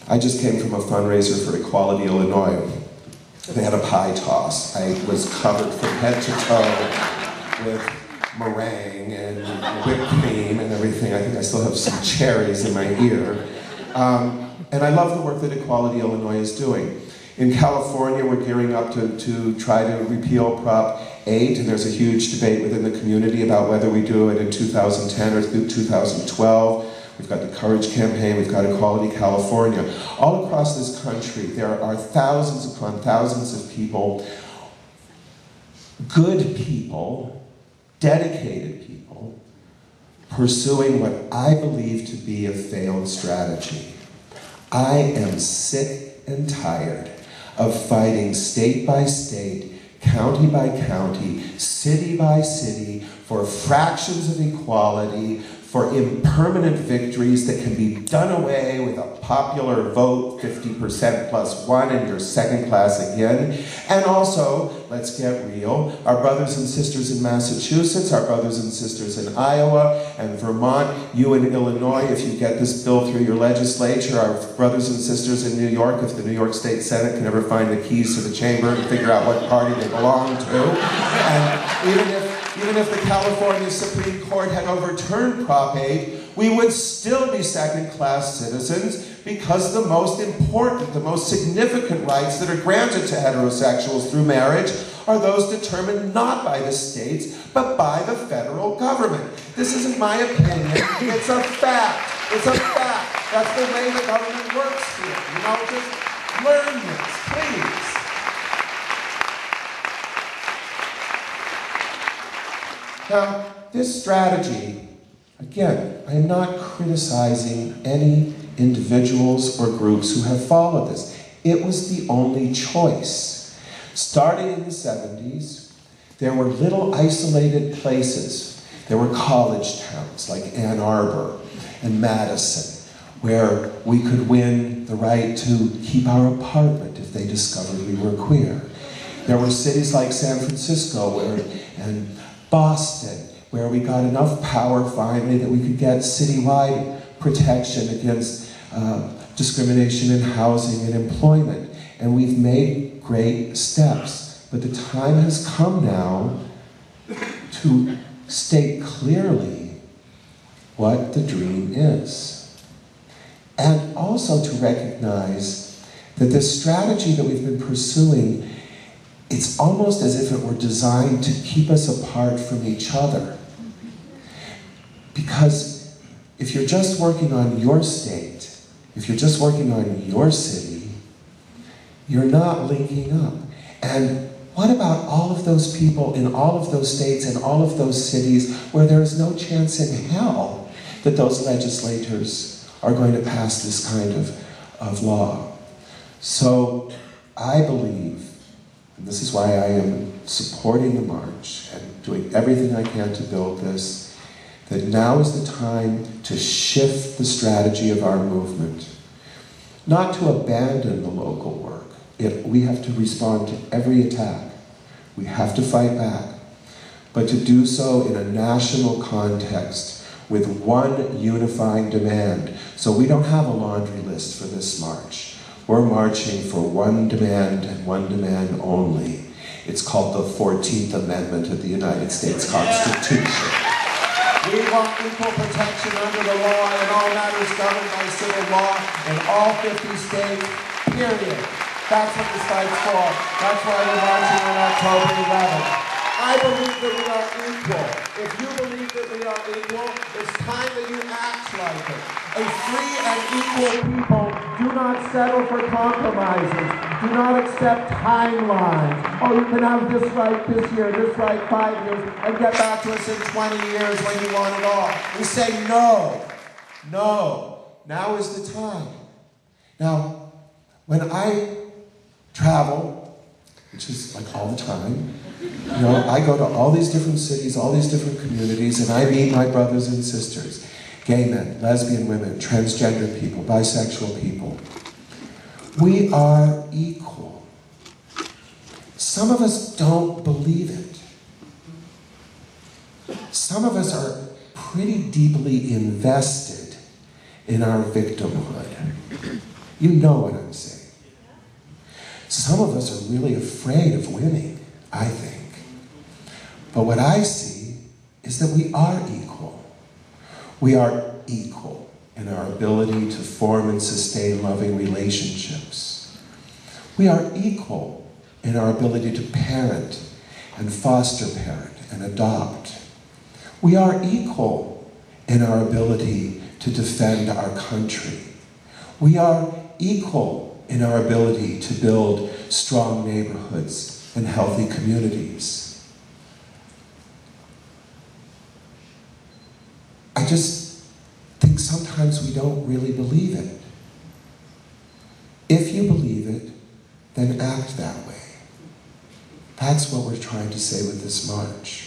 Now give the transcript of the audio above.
I just came from a fundraiser for Equality Illinois. They had a pie toss. I was covered from head to toe with meringue and whipped cream and everything. I think I still have some cherries in my ear. And I love the work that Equality Illinois is doing. In California, we're gearing up to try to repeal Prop 8, and there's a huge debate within the community about whether we do it in 2010 or 2012. We've got the Courage Campaign, we've got Equality California. All across this country, there are thousands upon thousands of people, good people, dedicated people, pursuing what I believe to be a failed strategy. I am sick and tired of fighting state by state, county by county, city by city, for fractions of equality, for impermanent victories that can be done away with a popular vote, 50% plus one, and you're second class again. And also, let's get real, our brothers and sisters in Massachusetts, our brothers and sisters in Iowa and Vermont, you in Illinois, if you get this bill through your legislature, our brothers and sisters in New York, if the New York State Senate can ever find the keys to the chamber and figure out what party they belong to. And even if the California Supreme Court had overturned Prop 8, we would still be second-class citizens because the most important, the most significant rights that are granted to heterosexuals through marriage are those determined not by the states, but by the federal government. This isn't my opinion, it's a fact. It's a fact. That's the way the government works here. You know, just learn this, please. Now, this strategy, again, I am not criticizing any individuals or groups who have followed this. It was the only choice. Starting in the 70s, there were little isolated places. There were college towns like Ann Arbor and Madison, where we could win the right to keep our apartment if they discovered we were queer. There were cities like San Francisco and Boston, where we got enough power finally that we could get citywide protection against discrimination in housing and employment. And we've made great steps. But the time has come now to state clearly what the dream is. And also to recognize that this strategy that we've been pursuing, it's almost as if it were designed to keep us apart from each other. Because if you're just working on your state, if you're just working on your city, you're not linking up. And what about all of those people in all of those states and all of those cities where there is no chance in hell that those legislators are going to pass this kind of law? So I believe, and this is why I am supporting the march and doing everything I can to build this, that now is the time to shift the strategy of our movement. Not to abandon the local work. We have to respond to every attack. We have to fight back. But to do so in a national context with one unifying demand. So we don't have a laundry list for this march. We're marching for one demand and one demand only. It's called the 14th Amendment of the United States Constitution. We want equal protection under the law in all matters governed by civil law in all 50 states, period. That's what this fight's for. That's why we're marching on October 11th. I believe that we are equal. If you believe that we are equal, it's time that you act like it. A free and equal people do not settle for compromises. Do not accept timelines. Oh, you can have this right this year, this right 5 years, and get back to us in 20 years when you want it all. We say no. No. Now is the time. Now, when I travel, which is like all the time, you know, I go to all these different cities, all these different communities, and I meet my brothers and sisters, gay men, lesbian women, transgender people, bisexual people. We are equal. Some of us don't believe it. Some of us are pretty deeply invested in our victimhood. You know what I'm saying. Some of us are really afraid of winning, I think. But what I see is that we are equal. We are equal in our ability to form and sustain loving relationships. We are equal in our ability to parent and foster parent and adopt. We are equal in our ability to defend our country. We are equal in our ability to build strong neighborhoods and healthy communities. I just think sometimes we don't really believe it. If you believe it, then act that way. That's what we're trying to say with this march.